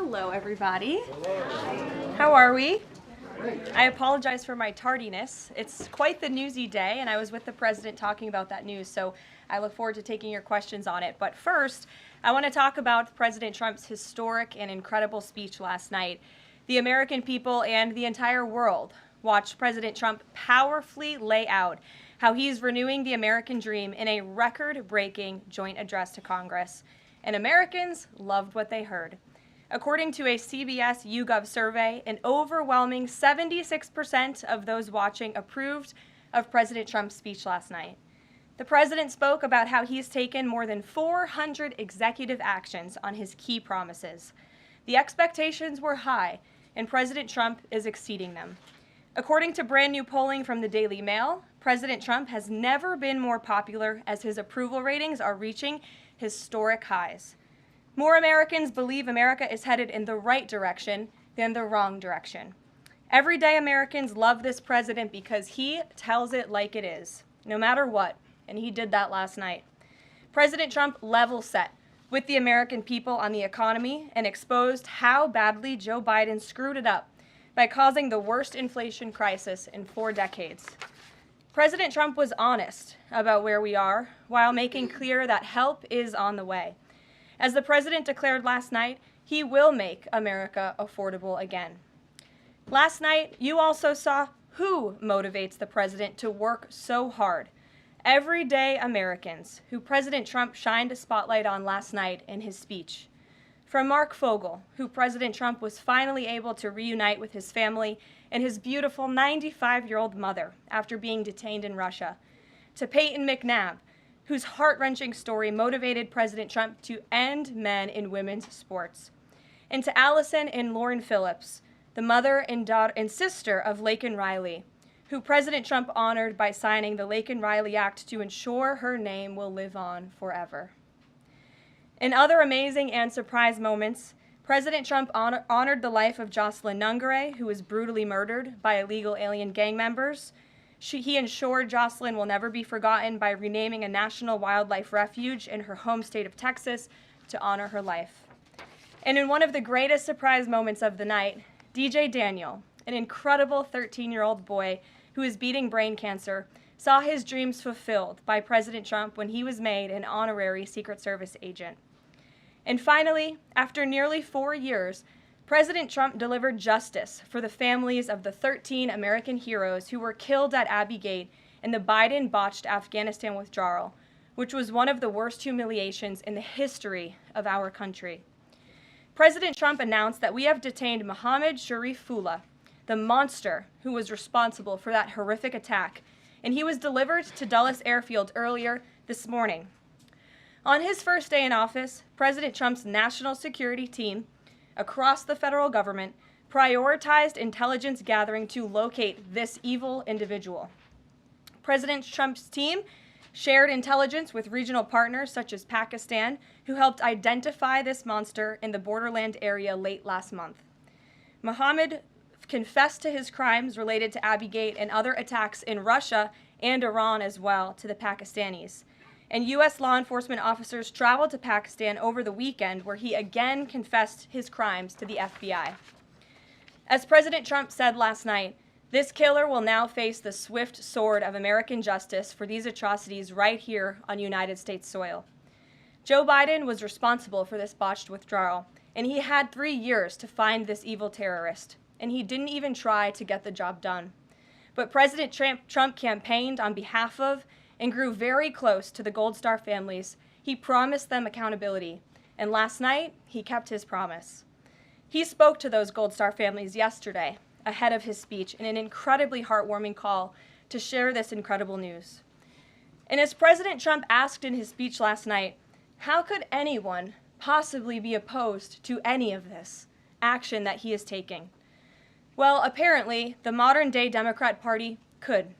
Hello, everybody. How are we? I apologize for my tardiness. It's quite the newsy day, and I was with the president talking about that news, so I look forward to taking your questions on it. But first, I want to talk about President Trump's historic and incredible speech last night. The American people and the entire world watched President Trump powerfully lay out how he's renewing the American dream in a record-breaking joint address to Congress. And Americans loved what they heard. According to a CBS YouGov survey, an overwhelming 76% of those watching approved of President Trump's speech last night. The president spoke about how he's taken more than 400 executive actions on his key promises. The expectations were high, and President Trump is exceeding them. According to brand new polling from the Daily Mail, President Trump has never been more popular as his approval ratings are reaching historic highs. More Americans believe America is headed in the right direction than the wrong direction. Everyday Americans love this president because he tells it like it is, no matter what, and he did that last night. President Trump level set with the American people on the economy and exposed how badly Joe Biden screwed it up by causing the worst inflation crisis in 4 decades. President Trump was honest about where we are while making clear that help is on the way. As the president declared last night, he will make America affordable again. Last night, you also saw who motivates the president to work so hard. Everyday Americans, who President Trump shined a spotlight on last night in his speech. From Mark Fogel, who President Trump was finally able to reunite with his family and his beautiful 95-year-old mother after being detained in Russia, to Peyton McNabb, whose heart-wrenching story motivated President Trump to end men in women's sports, and to Allison and Lauren Phillips, the mother and daughter and sister of Laken Riley, who President Trump honored by signing the Laken Riley Act to ensure her name will live on forever. In other amazing and surprise moments, President Trump honored the life of Jocelyn Nungare, who was brutally murdered by illegal alien gang members. He ensured Jocelyn will never be forgotten by renaming a national wildlife refuge in her home state of Texas to honor her life. And in one of the greatest surprise moments of the night, DJ Daniel, an incredible 13-year-old boy who is beating brain cancer, saw his dreams fulfilled by President Trump when he was made an honorary Secret Service agent. And finally, after nearly 4 years, President Trump delivered justice for the families of the 13 American heroes who were killed at Abbey Gate in the Biden-botched Afghanistan withdrawal, which was one of the worst humiliations in the history of our country. President Trump announced that we have detained Mohammed Sharifullah, the monster who was responsible for that horrific attack, and he was delivered to Dulles Airfield earlier this morning. On his first day in office, President Trump's national security team across the federal government prioritized intelligence gathering to locate this evil individual. President Trump's team shared intelligence with regional partners such as Pakistan, who helped identify this monster in the borderland area late last month. Mohammed confessed to his crimes related to Abbey Gate and other attacks in Russia and Iran as well to the Pakistanis. And U.S. law enforcement officers traveled to Pakistan over the weekend, where he again confessed his crimes to the FBI. As President Trump said last night, this killer will now face the swift sword of American justice for these atrocities right here on United States soil. Joe Biden was responsible for this botched withdrawal, and he had 3 years to find this evil terrorist, and he didn't even try to get the job done. But President Trump campaigned on behalf of and grew very close to the Gold Star families. He promised them accountability, and last night, he kept his promise. He spoke to those Gold Star families yesterday, ahead of his speech, in an incredibly heartwarming call to share this incredible news. And as President Trump asked in his speech last night, how could anyone possibly be opposed to any of this action that he is taking? Well, apparently, the modern-day Democrat Party could.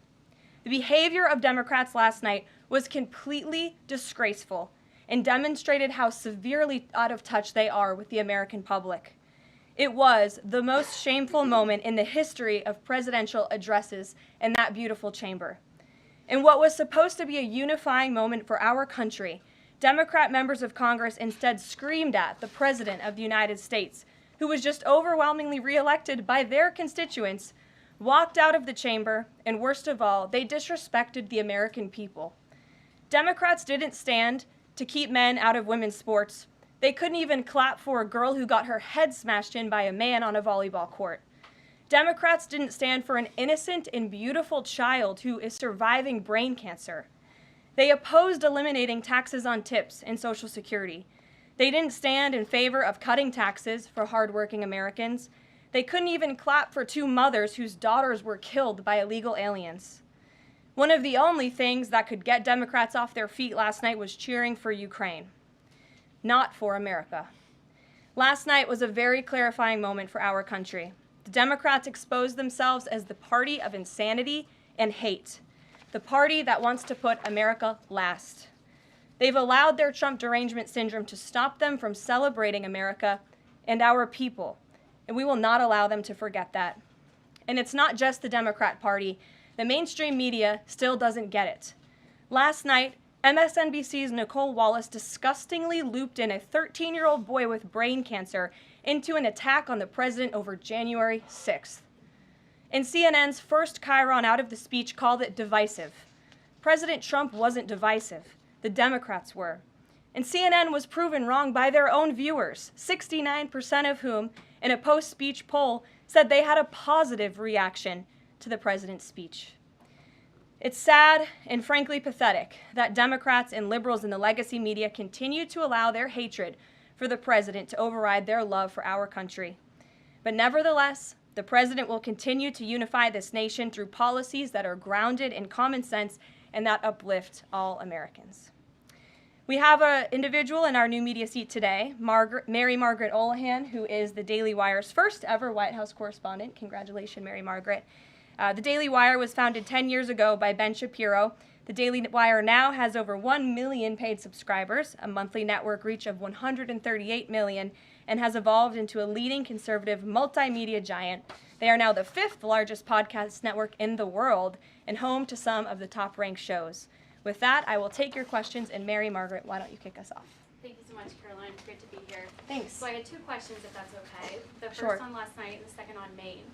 The behavior of Democrats last night was completely disgraceful and demonstrated how severely out of touch they are with the American public. It was the most shameful moment in the history of presidential addresses in that beautiful chamber. In what was supposed to be a unifying moment for our country, Democrat members of Congress instead screamed at the President of the United States, who was just overwhelmingly reelected by their constituents, walked out of the chamber, and worst of all, they disrespected the American people. Democrats didn't stand to keep men out of women's sports. They couldn't even clap for a girl who got her head smashed in by a man on a volleyball court. Democrats didn't stand for an innocent and beautiful child who is surviving brain cancer. They opposed eliminating taxes on tips and Social Security. They didn't stand in favor of cutting taxes for hardworking Americans. They couldn't even clap for two mothers whose daughters were killed by illegal aliens. One of the only things that could get Democrats off their feet last night was cheering for Ukraine, not for America. Last night was a very clarifying moment for our country. The Democrats exposed themselves as the party of insanity and hate, the party that wants to put America last. They've allowed their Trump derangement syndrome to stop them from celebrating America and our people, and we will not allow them to forget that. And it's not just the Democrat Party. The mainstream media still doesn't get it. Last night, MSNBC's Nicole Wallace disgustingly looped in a 13-year-old boy with brain cancer into an attack on the president over January 6th. And CNN's first chyron out of the speech called it divisive. President Trump wasn't divisive. The Democrats were. And CNN was proven wrong by their own viewers, 69% of whom, in a post-speech poll, said they had a positive reaction to the president's speech. It's sad and frankly pathetic that Democrats and liberals in the legacy media continue to allow their hatred for the president to override their love for our country. But nevertheless, the president will continue to unify this nation through policies that are grounded in common sense and that uplift all Americans. We have an individual in our new media seat today, Mary Margaret Olohan, who is the Daily Wire's first ever White House correspondent. Congratulations, Mary Margaret. The Daily Wire was founded 10 years ago by Ben Shapiro. The Daily Wire now has over 1 million paid subscribers, a monthly network reach of 138 million, and has evolved into a leading conservative multimedia giant. They are now the 5th largest podcast network in the world and home to some of the top-ranked shows. With that, I will take your questions, and Mary Margaret, why don't you kick us off? Thank you so much, Karoline. It's great to be here. Thanks. So I had 2 questions, if that's okay. The first Sure. on last night and the second on Maine.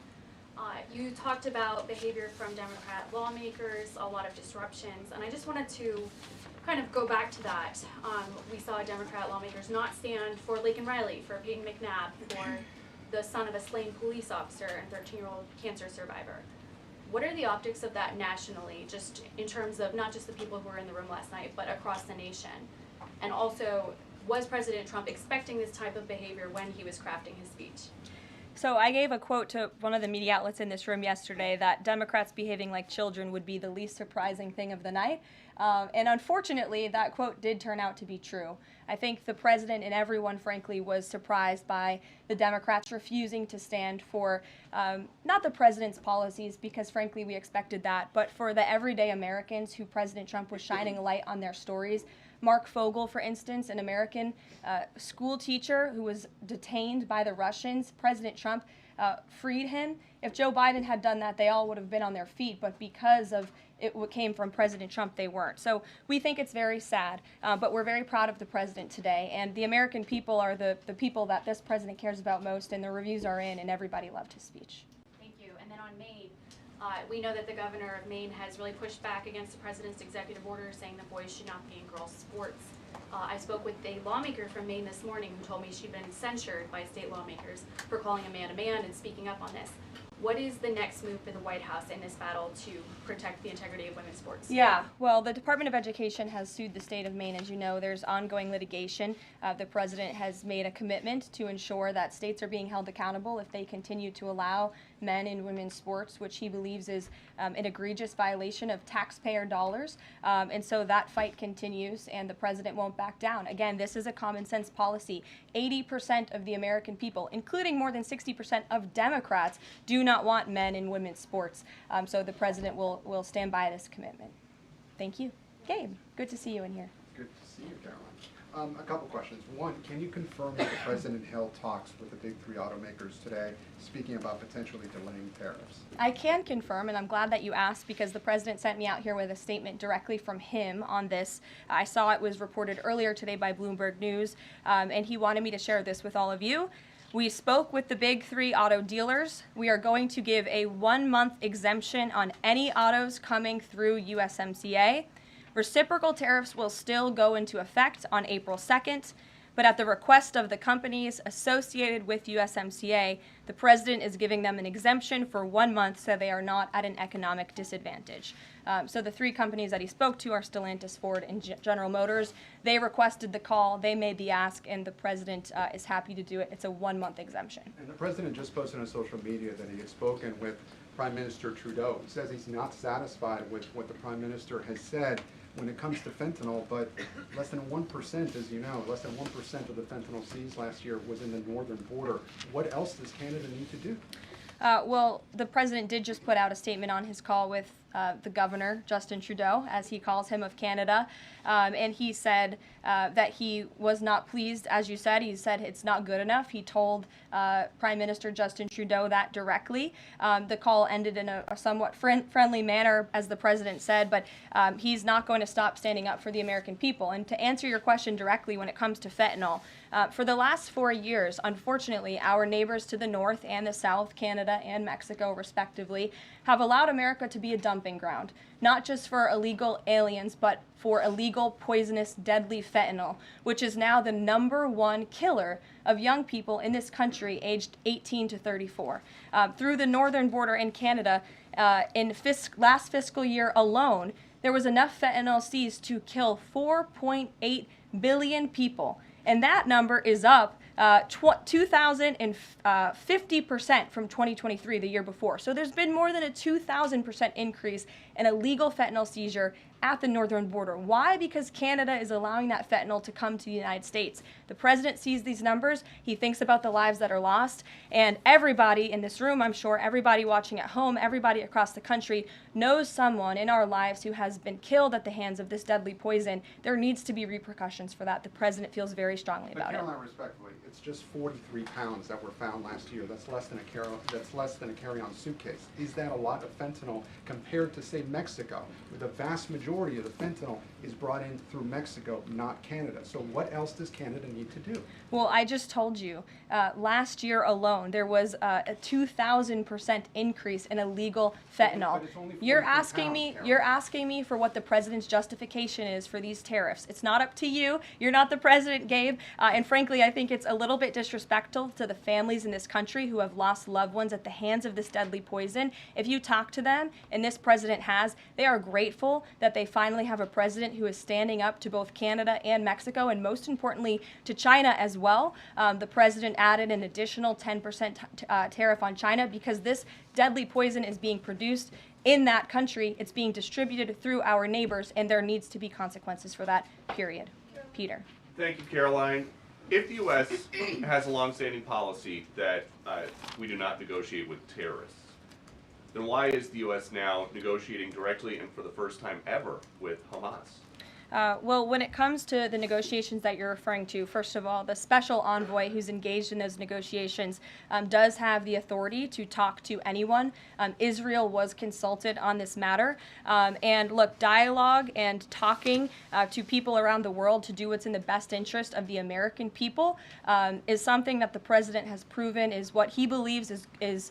You talked about behavior from Democrat lawmakers, a lot of disruptions, and I just wanted to kind of go back to that. We saw Democrat lawmakers not stand for Laken Riley, for Peyton McNabb, for the son of a slain police officer and 13-year-old cancer survivor. What are the optics of that nationally, just in terms of not just the people who were in the room last night, but across the nation? And also, was President Trump expecting this type of behavior when he was crafting his speech? So I gave a quote to one of the media outlets in this room yesterday that Democrats behaving like children would be the least surprising thing of the night. And unfortunately, that quote did turn out to be true. I think the president and everyone, frankly, was surprised by the Democrats refusing to stand for not the president's policies, because frankly we expected that, but for the everyday Americans who President Trump was shining a light on their stories. Mark Fogel, for instance, an American school teacher who was detained by the Russians. President Trump freed him. If Joe Biden had done that, they all would have been on their feet, but because of it came from President Trump, they weren't. So we think it's very sad, but we're very proud of the president today, and the American people are the people that this president cares about most, and the reviews are in, and everybody loved his speech. Thank you. And then on Maine, we know that the governor of Maine has really pushed back against the president's executive order saying that boys should not be in girls' sports. I spoke with a lawmaker from Maine this morning who told me she'd been censured by state lawmakers for calling a man and speaking up on this. What is the next move for the White House in this battle to protect the integrity of women's sports? Yeah, well, the Department of Education has sued the state of Maine. As you know, there's ongoing litigation. The president has made a commitment to ensure that states are being held accountable if they continue to allow men in women's sports, which he believes is an egregious violation of taxpayer dollars. And so that fight continues, and the president won't back down. Again, this is a common sense policy. 80% of the American people, including more than 60% of Democrats, do not want men in women's sports. So the president will stand by this commitment. Thank you. Gabe, good to see you in here. Good to see you, Caroline. A couple questions. One, can you confirm that the president held talks with the big 3 automakers today, speaking about potentially delaying tariffs? I can confirm, and I'm glad that you asked, because the president sent me out here with a statement directly from him on this. I saw it was reported earlier today by Bloomberg News, and he wanted me to share this with all of you. We spoke with the big three auto dealers. We are going to give a 1-month exemption on any autos coming through USMCA. Reciprocal tariffs will still go into effect on April 2nd, but at the request of the companies associated with USMCA, the president is giving them an exemption for 1 month so they are not at an economic disadvantage. So the three companies that he spoke to are Stellantis, Ford, and General Motors. They requested the call, they made the ask, and the president is happy to do it. It's a 1-month exemption. And the president just posted on social media that he has spoken with Prime Minister Trudeau. He says he's not satisfied with what the Prime Minister has said when it comes to fentanyl, but less than 1%, as you know, less than 1% of the fentanyl seized last year was in the northern border. What else does Canada need to do? Well, the president did just put out a statement on his call with the governor, Justin Trudeau, as he calls him, of Canada, and he said that he was not pleased, as you said. He said it's not good enough. He told Prime Minister Justin Trudeau that directly. The call ended in a somewhat friendly manner, as the president said, but he's not going to stop standing up for the American people. And to answer your question directly when it comes to fentanyl, for the last 4 years, unfortunately, our neighbors to the north and the south, Canada and Mexico respectively, have allowed America to be a dumping ground, not just for illegal aliens, but for illegal, poisonous, deadly fentanyl, which is now the #1 killer of young people in this country aged 18 to 34. Through the northern border in Canada, in last fiscal year alone, there was enough fentanyl seized to kill 4.8 billion people. And that number is up 2,050% from 2023, the year before. So there's been more than a 2,000% increase in illegal fentanyl seizure at the northern border. Why? Because Canada is allowing that fentanyl to come to the United States. The president sees these numbers. He thinks about the lives that are lost. And everybody in this room, I'm sure, everybody watching at home, everybody across the country knows someone in our lives who has been killed at the hands of this deadly poison. There needs to be repercussions for that. The president feels very strongly about it. But Karoline, respectfully, it's just 43 pounds that were found last year. That's less than a carry-on suitcase. Is that a lot of fentanyl compared to, say, Mexico, where the vast majority of the fentanyl is brought in through Mexico, not Canada? So what else does Canada need to do? Well, I just told you, last year alone, there was a 2,000% increase in illegal fentanyl. But it's only 43 You're asking me for what the president's justification is for these tariffs. It's not up to you. You're not the president, Gabe. And frankly, I think it's a little bit disrespectful to the families in this country who have lost loved ones at the hands of this deadly poison. If you talk to them, and this president has, they are grateful that they finally have a president who is standing up to both Canada and Mexico, and most importantly, to China as well. The president added an additional 10% tariff on China because this deadly poison is being produced in that country. It's being distributed through our neighbors, and there needs to be consequences for that, period. Peter. Thank you, Karoline. If the U.S. has a longstanding policy that we do not negotiate with terrorists, then why is the U.S. now negotiating directly and for the first time ever with Hamas? Well, when it comes to the negotiations that you're referring to, first of all, the special envoy who's engaged in those negotiations does have the authority to talk to anyone. Israel was consulted on this matter. And look, dialogue and talking to people around the world to do what's in the best interest of the American people is something that the president has proven is what he believes is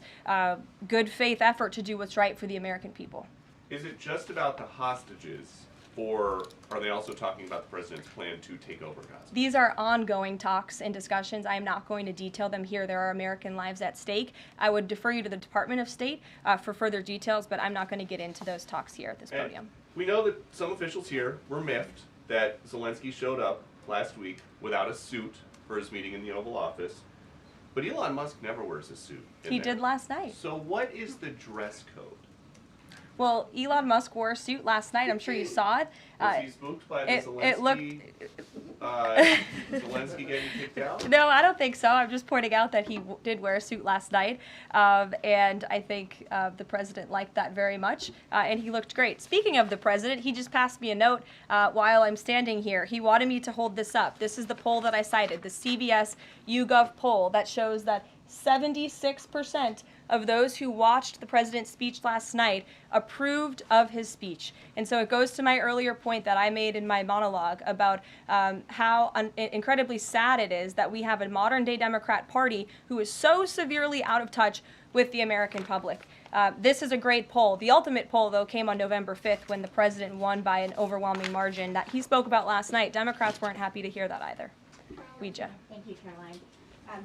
good faith effort to do what's right for the American people. Is it just about the hostages? Or are they also talking about the president's plan to take over Gaza? These are ongoing talks and discussions. I am not going to detail them here. There are American lives at stake. I would defer you to the Department of State for further details, but I'm not going to get into those talks here at this podium. We know that some officials here were miffed that Zelensky showed up last week without a suit for his meeting in the Oval Office. But Elon Musk never wears a suit. He did last night. So what is the dress code? Well, Elon Musk wore a suit last night. I'm sure you saw it. Was he spooked by the Zelensky getting kicked out? No, I don't think so. I'm just pointing out that he did wear a suit last night, and I think the president liked that very much, and he looked great. Speaking of the president, he just passed me a note while I'm standing here. He wanted me to hold this up. This is the poll that I cited, the CBS YouGov poll that shows that 76% of those who watched the president's speech last night approved of his speech. And so it goes to my earlier point that I made in my monologue about how incredibly sad it is that we have a modern-day Democrat Party who is so severely out of touch with the American public. This is a great poll. The ultimate poll, though, came on November 5th when the president won by an overwhelming margin that he spoke about last night. Democrats weren't happy to hear that either. Ouija. Thank you, Caroline.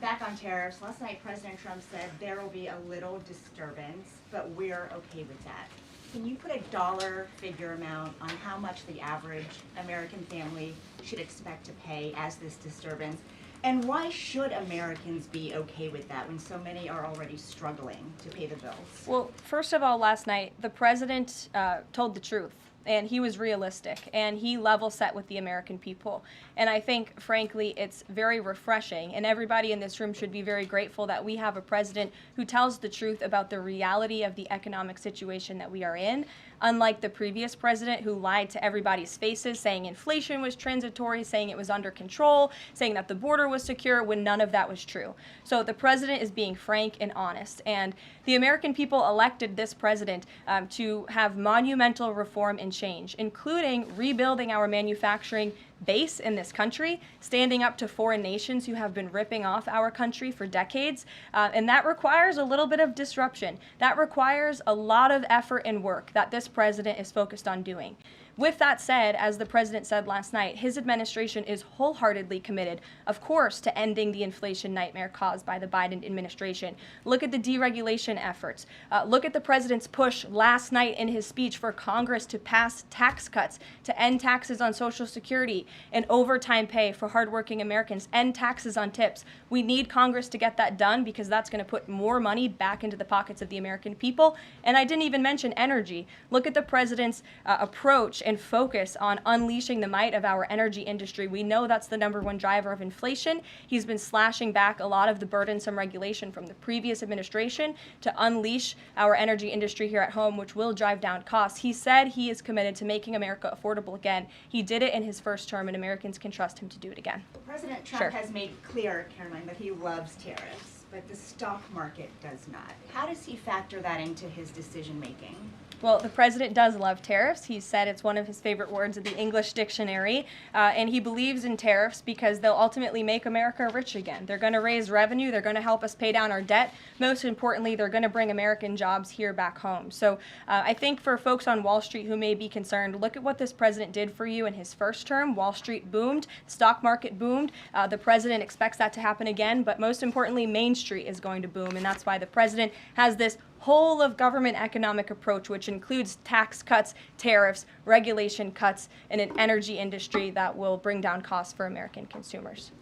Back on tariffs, last night President Trump said there will be a little disturbance, but we're okay with that. Can you put a dollar figure amount on how much the average American family should expect to pay as this disturbance? And why should Americans be okay with that when so many are already struggling to pay the bills? Well, first of all, last night, the president told the truth. And he was realistic, and he level set with the American people. And I think, frankly, it's very refreshing, and everybody in this room should be very grateful that we have a president who tells the truth about the reality of the economic situation that we are in, unlike the previous president who lied to everybody's faces, saying inflation was transitory, saying it was under control, saying that the border was secure, when none of that was true. So the president is being frank and honest, and the American people elected this president to have monumental reform and change, including rebuilding our manufacturing base in this country, standing up to foreign nations who have been ripping off our country for decades, and that requires a little bit of disruption. That requires a lot of effort and work that this president is focused on doing. With that said, as the president said last night, his administration is wholeheartedly committed, of course, to ending the inflation nightmare caused by the Biden administration. Look at the deregulation efforts. Look at the president's push last night in his speech for Congress to pass tax cuts, to end taxes on Social Security and overtime pay for hardworking Americans, end taxes on tips. We need Congress to get that done because that's going to put more money back into the pockets of the American people. And I didn't even mention energy. Look at the president's approach and focus on unleashing the might of our energy industry. We know that's the #1 driver of inflation. He's been slashing back a lot of the burdensome regulation from the previous administration to unleash our energy industry here at home, which will drive down costs. He said he is committed to making America affordable again. He did it in his first term, and Americans can trust him to do it again. President Trump has made clear, Caroline, that he loves tariffs, but the stock market does not. How does he factor that into his decision-making? Well, the president does love tariffs. He said it's one of his favorite words in the English dictionary, and he believes in tariffs because they'll ultimately make America rich again. They're going to raise revenue. They're going to help us pay down our debt. Most importantly, they're going to bring American jobs here back home. So I think for folks on Wall Street who may be concerned, look at what this president did for you in his first term. Wall Street boomed. Stock market boomed. The president expects that to happen again, but most importantly, Main Street is going to boom, and that's why the president has this whole of government economic approach, which includes tax cuts, tariffs, regulation cuts, and an energy industry that will bring down costs for American consumers.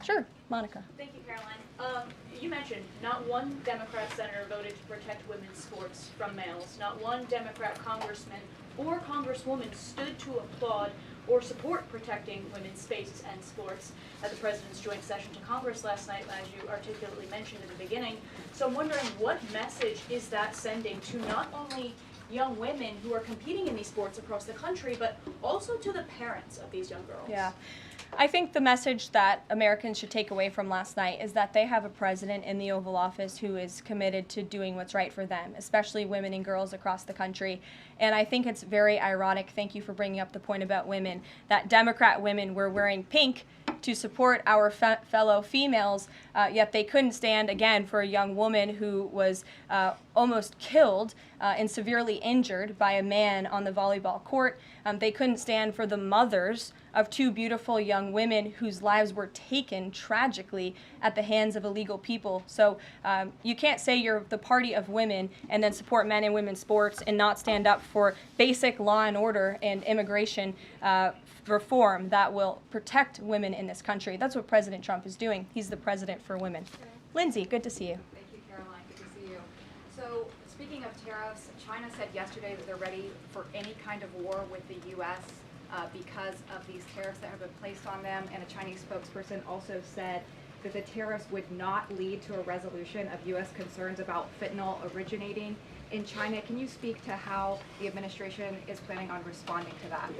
Sure, Monica. Thank you, Caroline. You mentioned not one Democrat senator voted to protect women's sports from males. Not one Democrat congressman or congresswoman stood to applaud or support protecting women's spaces and sports at the president's joint session to Congress last night, as you articulately mentioned in the beginning. So I'm wondering, what message is that sending to not only young women who are competing in these sports across the country, but also to the parents of these young girls? Yeah. I think the message that Americans should take away from last night is that they have a president in the Oval Office who is committed to doing what's right for them, especially women and girls across the country. And I think it's very ironic, thank you for bringing up the point about women, that Democrat women were wearing pink to support our fellow females, yet they couldn't stand, again, for a young woman who was almost killed and severely injured by a man on the volleyball court. They couldn't stand for the mothers of two beautiful young women whose lives were taken tragically at the hands of illegal people. So you can't say you're the party of women and then support men and women's sports and not stand up for basic law and order and immigration reform that will protect women in this country. That's what President Trump is doing. He's the president for women. Lindsay, good to see you. Thank you, Caroline. Good to see you. So, speaking of tariffs, China said yesterday that they're ready for any kind of war with the U.S. Because of these tariffs that have been placed on them. And a Chinese spokesperson also said that the tariffs would not lead to a resolution of U.S. concerns about fentanyl originating in China. Can you speak to how the administration is planning on responding to that?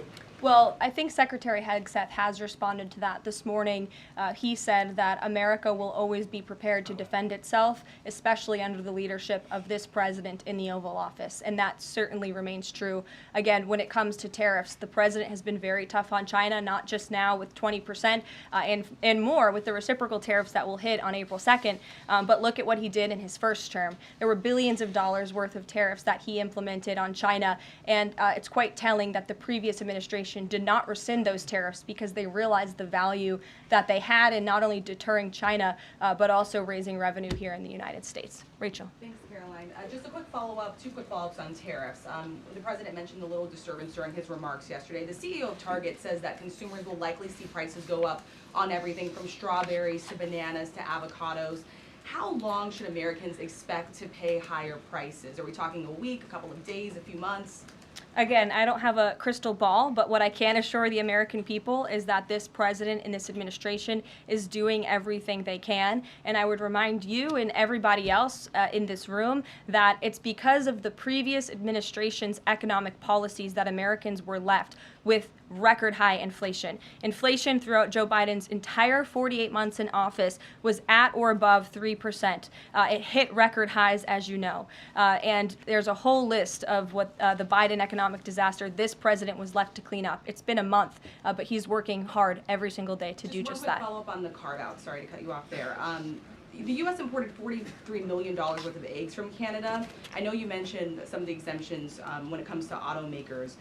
Well, I think Secretary Hegseth has responded to that this morning. He said that America will always be prepared to defend itself, especially under the leadership of this president in the Oval Office, and that certainly remains true. Again, when it comes to tariffs, the president has been very tough on China, not just now with 20% and more with the reciprocal tariffs that will hit on April 2nd, but look at what he did in his first term. There were billions of dollars worth of tariffs that he implemented on China, and it's quite telling that the previous administration did not rescind those tariffs because they realized the value that they had in not only deterring China, but also raising revenue here in the United States. Rachel. Thanks, Caroline. Just a quick follow-up, two quick follow-ups on tariffs. The president mentioned a little disturbance during his remarks yesterday. The CEO of Target says that consumers will likely see prices go up on everything from strawberries to bananas to avocados. How long should Americans expect to pay higher prices? Are we talking a week, a couple of days, a few months? Again, I don't have a crystal ball, but what I can assure the American people is that this president and this administration is doing everything they can. And I would remind you and everybody else in this room that it's because of the previous administration's economic policies that Americans were left with record high inflation. Inflation throughout Joe Biden's entire 48 months in office was at or above 3%. It hit record highs, as you know. And there's a whole list of what the Biden economic disaster this president was left to clean up. It's been a month, but he's working hard every single day to do just that. Just one quick follow-up on the carve-out. Sorry to cut you off there. The U.S. imported $43 million worth of eggs from Canada. I know you mentioned some of the exemptions when it comes to automakers.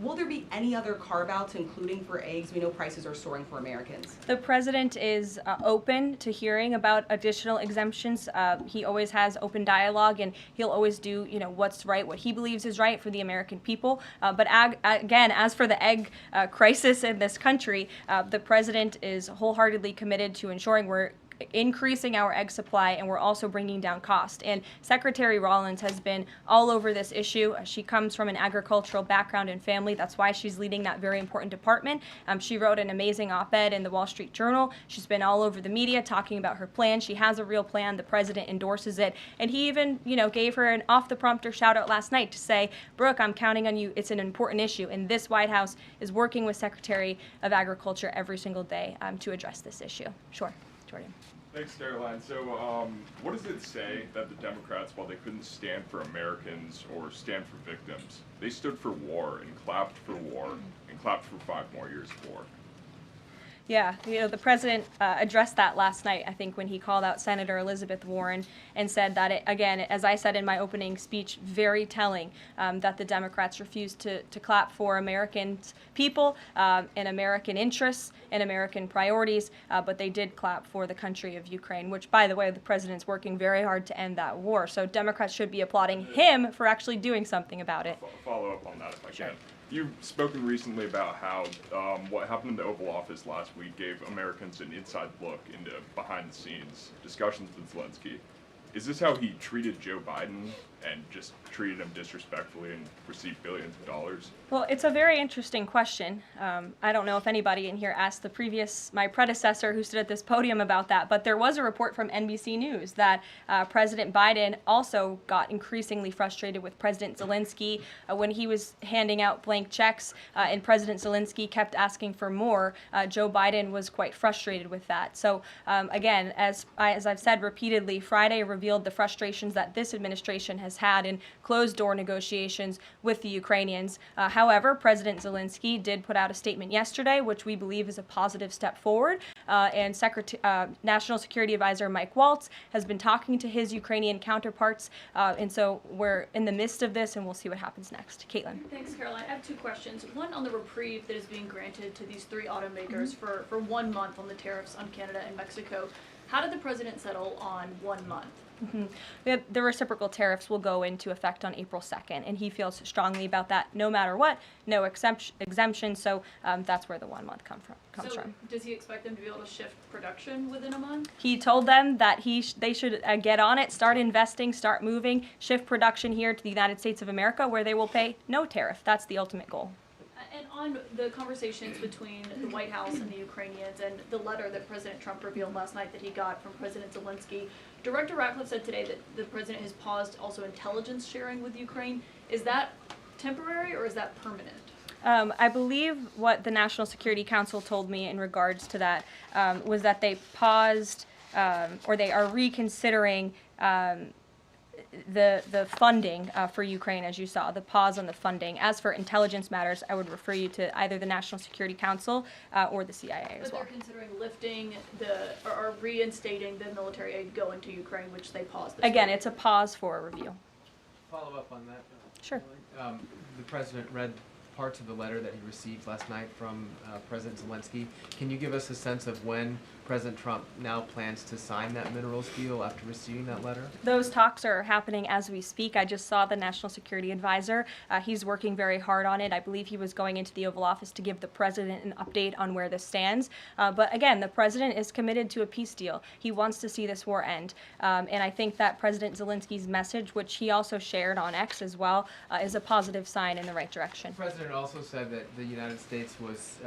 Will there be any other carve-outs, including for eggs? We know prices are soaring for Americans. The president is open to hearing about additional exemptions. He always has open dialogue, and he'll always do, what's right, what he believes is right for the American people. But again, as for the egg crisis in this country, the president is wholeheartedly committed to ensuring we're increasing our egg supply, and we're also bringing down cost. And Secretary Rollins has been all over this issue. She comes from an agricultural background and family. That's why she's leading that very important department. She wrote an amazing op-ed in the Wall Street Journal. She's been all over the media talking about her plan. She has a real plan. The president endorses it. And he even, gave her an off-the-prompter shout-out last night to say, Brooke, I'm counting on you. It's an important issue. And this White House is working with Secretary of Agriculture every single day to address this issue. Sure. Jordan. Thanks, Caroline. So, what does it say that the Democrats, while they couldn't stand for Americans or stand for victims, they stood for war and clapped for war and clapped for 5 more years of war? Yeah, the president addressed that last night, I think, when he called out Senator Elizabeth Warren and said that, again, as I said in my opening speech, very telling that the Democrats refused to clap for American people and American interests and American priorities, but they did clap for the country of Ukraine, which, by the way, the president's working very hard to end that war. So Democrats should be applauding him for actually doing something about it. Follow up on that if I can. You've spoken recently about how what happened in the Oval Office last week gave Americans an inside look into behind-the-scenes discussions with Zelensky. Is this how he treated Joe Biden and just treated him disrespectfully and received billions of dollars? Well, it's a very interesting question. I don't know if anybody in here asked my predecessor who stood at this podium about that, but there was a report from NBC News that President Biden also got increasingly frustrated with President Zelensky when he was handing out blank checks and President Zelensky kept asking for more. Joe Biden was quite frustrated with that. So again, as I've said repeatedly, Friday revealed the frustrations that this administration has had in closed-door negotiations with the Ukrainians. However, President Zelensky did put out a statement yesterday, which we believe is a positive step forward. And National Security Advisor Mike Waltz has been talking to his Ukrainian counterparts. And so we're in the midst of this, and we'll see what happens next. Caitlin. Thanks, Caroline. I have 2 questions. One on the reprieve that is being granted to these 3 automakers for 1 month on the tariffs on Canada and Mexico. How did the president settle on 1 month? The reciprocal tariffs will go into effect on April 2nd, and he feels strongly about that no matter what, no exemption, so that's where the 1 month comes from. Does he expect them to be able to shift production within a month? He told them that they should get on it, start investing, start moving, shift production here to the United States of America, where they will pay no tariff. That's the ultimate goal. And On the conversations between the White House and the Ukrainians and the letter that President Trump revealed last night that he got from President Zelensky, Director Ratcliffe said today that the president has paused also intelligence sharing with Ukraine. Is that temporary or is that permanent? I believe what the National Security Council told me in regards to that was that they paused or they are reconsidering the funding for Ukraine, as you saw, the pause on the funding. As for intelligence matters, I would refer you to either the National Security Council or the CIA as well. But they're considering lifting or reinstating the military aid going to Ukraine, which they paused this Again, week. it's a pause for a review. Follow up on that. Sure. The president read parts of the letter that he received last night from President Zelensky. Can you give us a sense of when President Trump now plans to sign that minerals deal after receiving that letter? Those talks are happening as we speak. I just saw the National Security Advisor. He's working very hard on it. I believe he was going into the Oval Office to give the president an update on where this stands. But again, the president is committed to a peace deal. He wants to see this war end. And I think that President Zelensky's message, which he also shared on X as well, is a positive sign in the right direction. The president also said that the United States was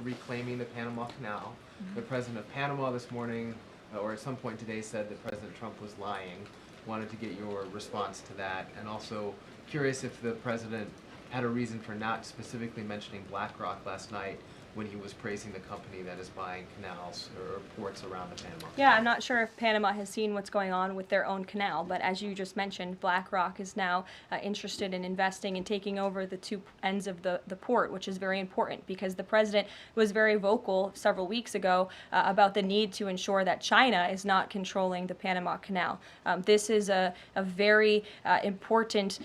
reclaiming the Panama Canal. The president of Panama this morning, or at some point today, said that President Trump was lying. Wanted to get your response to that, and also curious if the president had a reason for not specifically mentioning BlackRock last night when he was praising the company that is buying canals or ports around the Panama Canal. Yeah, I'm not sure if Panama has seen what's going on with their own canal, but as you just mentioned, BlackRock is now interested in investing and taking over the two ends of the port, which is very important because the president was very vocal several weeks ago about the need to ensure that China is not controlling the Panama Canal. This is a very important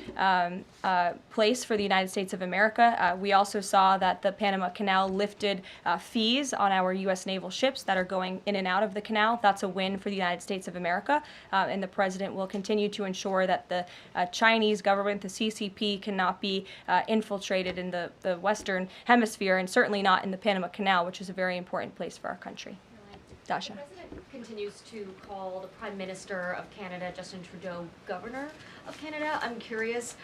place for the United States of America. We also saw that the Panama Canal lifted fees on our U.S. naval ships that are going in and out of the canal. That's a win for the United States of America, and the president will continue to ensure that the Chinese government, the CCP, cannot be infiltrated in the Western Hemisphere, and certainly not in the Panama Canal, which is a very important place for our country. Dasha. The president continues to call the Prime Minister of Canada, Justin Trudeau, Governor of Canada. I'm curious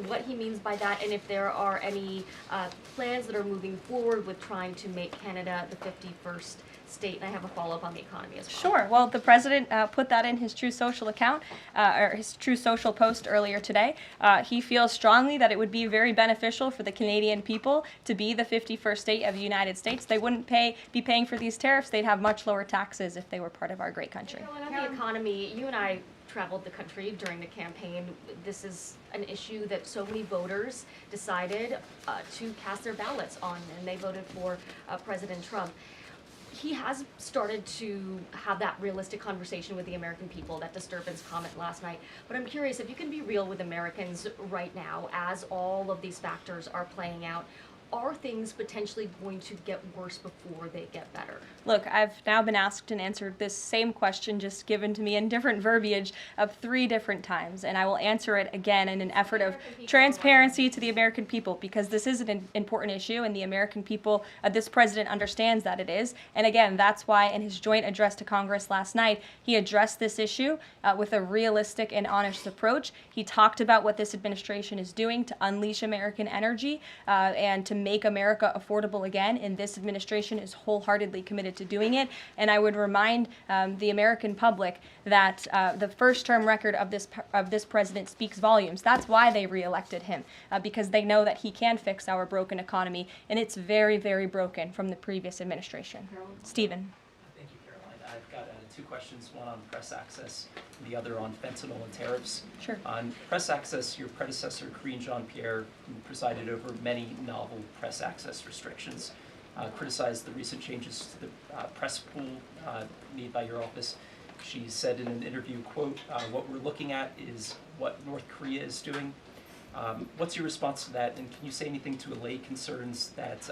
what he means by that and if there are any plans that are moving forward with trying to make Canada the 51st state. And I have a follow-up on the economy as well. Sure. Well, the president put that in his True Social account, or his True Social post earlier today. He feels strongly that it would be very beneficial for the Canadian people to be the 51st state of the United States. They wouldn't be paying for these tariffs. They'd have much lower taxes if they were part of our great country. Caroline, on the economy, you and I traveled the country during the campaign. This is an issue that so many voters decided to cast their ballots on, and they voted for President Trump. He has started to have that realistic conversation with the American people, that disturbance comment last night. But I'm curious if you can be real with Americans right now as all of these factors are playing out. Are things potentially going to get worse before they get better? Look, I've now been asked and answered this same question just given to me in different verbiage of 3 different times, and I will answer it again in an effort of transparency to the American people because this is an important issue and the American people, this president understands that it is. And again, that's why in his joint address to Congress last night, he addressed this issue with a realistic and honest approach. He talked about what this administration is doing to unleash American energy and to make America affordable again, and this administration is wholeheartedly committed to doing it. And I would remind the American public that the first-term record of this president speaks volumes. That's why they reelected him, because they know that he can fix our broken economy, and it's very, very broken from the previous administration. Stephen. Thank you, Caroline. I've got 2 questions, one on press access, and the other on fentanyl and tariffs. Sure. On press access, your predecessor, Karine Jean-Pierre, who presided over many novel press access restrictions, criticized the recent changes to the press pool made by your office. She said in an interview, quote, what we're looking at is what North Korea is doing. What's your response to that, and can you say anything to allay concerns that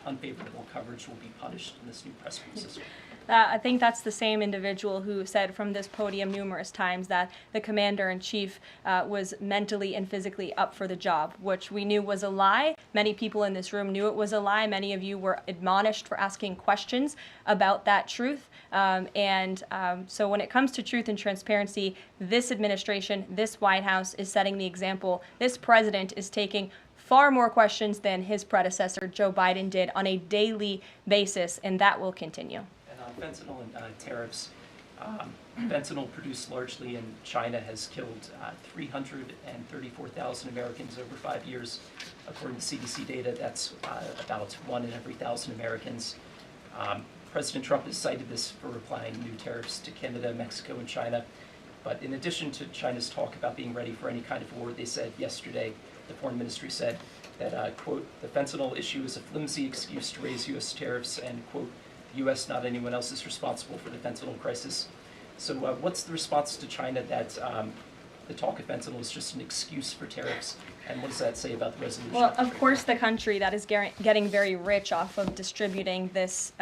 unfavorable coverage will be punished in this new press pool system? I think that's the same individual who said from this podium numerous times that the commander-in-chief was mentally and physically up for the job, which we knew was a lie. Many people in this room knew it was a lie. Many of you were admonished for asking questions about that truth. So when it comes to truth and transparency, this administration, this White House is setting the example. This president is taking far more questions than his predecessor, Joe Biden, did on a daily basis, and that will continue. And on fentanyl and tariffs, fentanyl produced largely in China has killed 334,000 Americans over 5 years. According to CDC data, that's about 1 in every 1,000 Americans. President Trump has cited this for applying new tariffs to Canada, Mexico, and China. But in addition to China's talk about being ready for any kind of war, they said yesterday, the foreign ministry said that, quote, the fentanyl issue is a flimsy excuse to raise U.S. tariffs, and, quote, the U.S., not anyone else, is responsible for the fentanyl crisis. So what's the response to China that the talk of fentanyl is just an excuse for tariffs, and what does that say about the resolution? Well, of course, the country that is getting very rich off of distributing this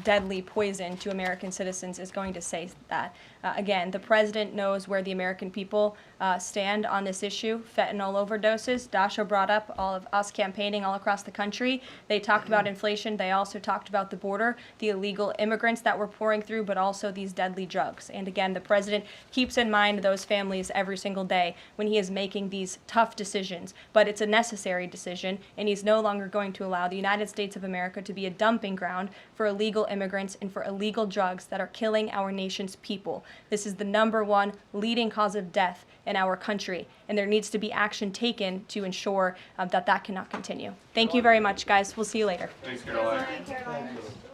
deadly poison to American citizens is going to say that. Again, the president knows where the American people stand on this issue. Fentanyl overdoses. Dasha brought up all of us campaigning all across the country. They talked about inflation. They also talked about the border, the illegal immigrants that we're pouring through, but also these deadly drugs. And again, the president keeps in mind those families every single day when he is making these tough decisions. But it's a necessary decision, and he's no longer going to allow the United States of America to be a dumping ground for illegal immigrants and for illegal drugs that are killing our nation's people. This is the #1 leading cause of death in our country, and there needs to be action taken to ensure that cannot continue. Thank you very much, guys. We'll see you later. Thanks, Karoline.